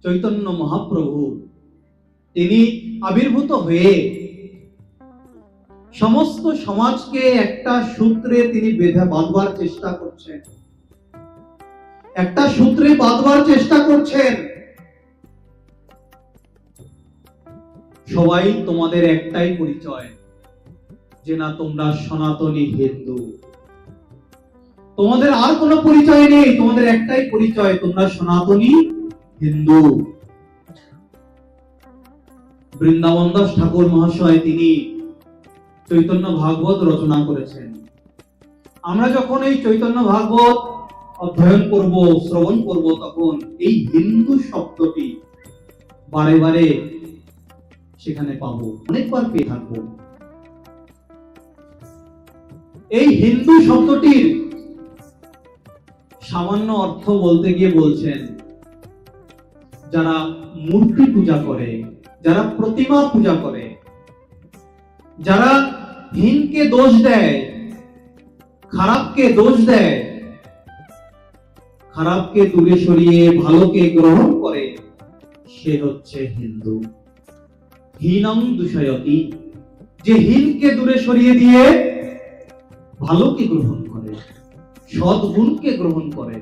চৈতন্য মহাপ্রভু তিনি আবির্ভূত হয়ে সমস্ত সমাজকে একটা সূত্রে তিনি বেঁধে বাঁধবার চেষ্টা করছেন, একটা সূত্রে বাঁধবার চেষ্টা করছেন। সবাই তোমাদের একটাই পরিচয়, যে না তোমরা সনাতনী হিন্দু। তোমাদের আর কোনো পরিচয় নেই, তোমাদের একটাই পরিচয়, তোমরা সনাতনী হিন্দু। বৃন্দাবন দাস ঠাকুর মহাশয় তিনি চৈতন্য ভাগবত রচনা করেছেন। আমরা যখন এই চৈতন্য ভাগবত অধ্যয়ন করব, শ্রবণ করব, তখন এই হিন্দু শব্দটি বারে বারে সেখানে পাবো, অনেকবার পেয়ে থাকবো। এই হিন্দু শব্দটির সামান্য অর্থ বলতে গিয়ে বলছেন, যারা মূর্তি পূজা করে, যারা প্রতিমা পূজা করে, যারা হীনকে দোষ দেয়, খারাপকে দোষ দেয়, খারাপকে দূরে সরিয়ে ভালোকে গ্রহণ করে, সে হচ্ছে হিন্দু। হীনং দূষয়তি, যে হীনকে দূরে সরিয়ে দিয়ে ভালোকে গ্রহণ করে, সদ্গুণকে গ্রহণ করে,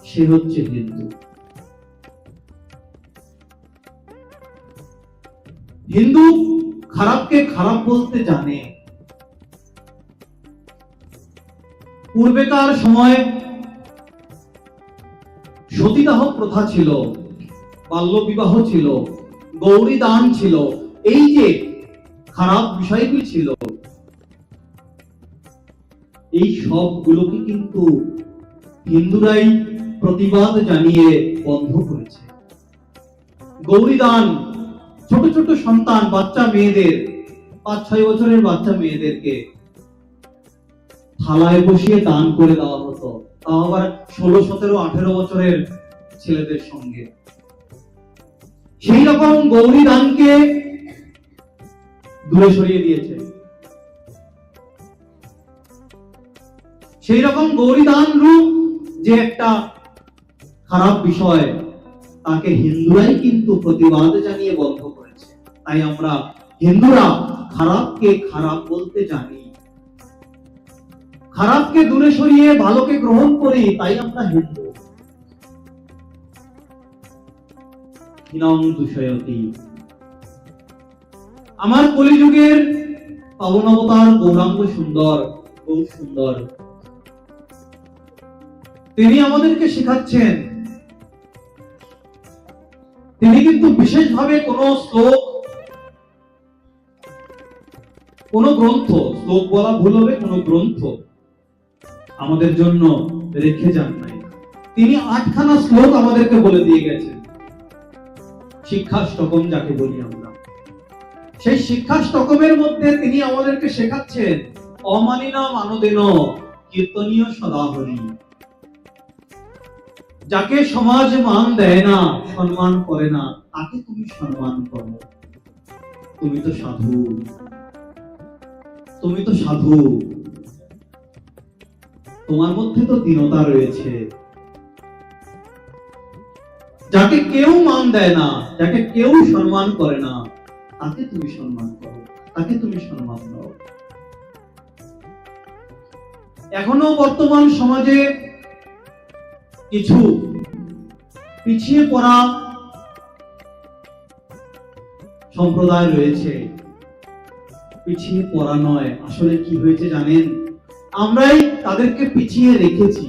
সে হচ্ছে হিন্দু। হিন্দু খারাপকে খারাপ বলতে জানে। পূর্বেকার সময় সতীদাহ প্রথা ছিল, বাল্য বিবাহ ছিল, গৌরী দান ছিল, এই যে খারাপ বিষয়গুলি ছিল, এই সবগুলোকে কিন্তু হিন্দুরাই প্রতিবাদ জানিয়ে বন্ধ করেছে। গৌরী দান, ছোট ছোট সন্তান, বাচ্চা মেয়েদের, 5-6 বছরের বাচ্চা মেয়েদেরকে থালায় বসিয়ে দান করে দেওয়া হতো, তাও আবার 16, 17, 18 বছরের ছেলেদের সঙ্গে। সেই রকম গৌরী দানকে দূরে সরিয়ে দিয়েছে। সেই রকম গৌরী দান রূপ যে একটা খারাপ বিষয়, তাকে হিন্দুরাই কিন্তু প্রতিবাদ জানিয়ে বন্ধ করেছে। তাই আমরা হিন্দুরা খারাপকে খারাপ বলতে জানি, খারাপকে দূরে সরিয়ে ভালোকে গ্রহণ করি, তাই আমরা হিন্দু। হীনং দূষয়তি। আমার কলিযুগের পাবন অবতার গৌরাঙ্গ সুন্দর, গৌর সুন্দর, তিনি আমাদেরকে শেখাচ্ছেন। তিনি কিন্তু বিশেষভাবে কোন শ্লোক, কোন গ্রন্থ, শ্লোক বলা ভুল হবে, কোন গ্রন্থ আমাদের জন্য রেখে যান নাই। তিনি 8খানা শ্লোক আমাদেরকে বলে দিয়ে গেছেন। শিক্ষাষ্টকম যাকে বলি আমরা, সেই শিক্ষাষ্টকমের মধ্যে তিনি আমাদেরকে শেখাচ্ছেন, অমানিনা মানদেন কীর্তনীয় সদা হরি। যাকে সমাজ মান দেয় না, সম্মান করে না, তাকে তুমি সম্মান করো। তুমি তো সাধু, তুমি তো সাধু, তোমার মধ্যে তো দীনতা রয়েছে। যাকে কেউ মান দেয় না, যাকে কেউ সম্মান করে না, তাকে তুমি সম্মান করো, তাকে তুমি সম্মান দাও। এখনো বর্তমান সমাজে কিছু পিছিয়ে পড়া সম্প্রদায় রয়েছে। পিছিয়ে পড়া নয়, আসলে কি হয়েছে জানেন? আমরাই তাদেরকে পিছিয়ে রেখেছি।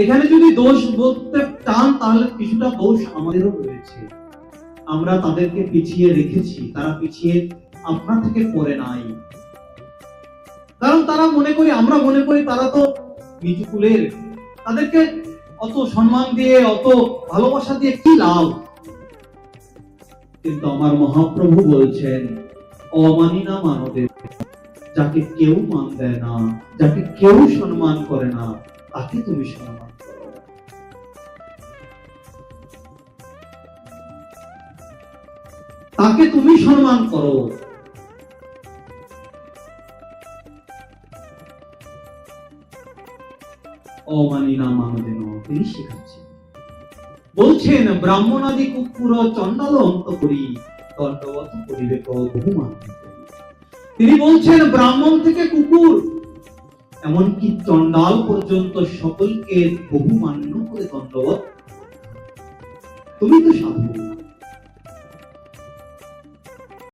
এখানে যদি দোষ বলতে চান, তাহলে কিছুটা দোষ আমাদেরও রয়েছে। আমরা তাদেরকে পিছিয়ে রেখেছি, তারা পিছিয়ে আপনা থেকে পড়ে নাই। কারণ তারা মনে করি, আমরা মনে করি তারা তো নিচু কুলের, তাদেরকে অত সম্মান দিয়ে, অত ভালোবাসা দিয়ে কি লাভ? কিন্তু আমার মহাপ্রভু বলছেন, অমানিনা মানদেন, যাকে কেউ মান দেয় না, যাকে কেউ সম্মান করে না, তাকে তুমি সম্মান করো। তাকে তুমি সম্মান করো। অমানি না মানদেন, তিনি শেখাচ্ছেন। বলছেন ব্রাহ্মণাদি কুকুর চণ্ডাল অন্ত করি দণ্ডবত করিবে বহুমান। তিনি বলছেন ব্রাহ্মণ থেকে কুকুর এমনকি চণ্ডাল পর্যন্ত সকলকে বহুমান্য করে দণ্ডবত। তুমি তো সাধু,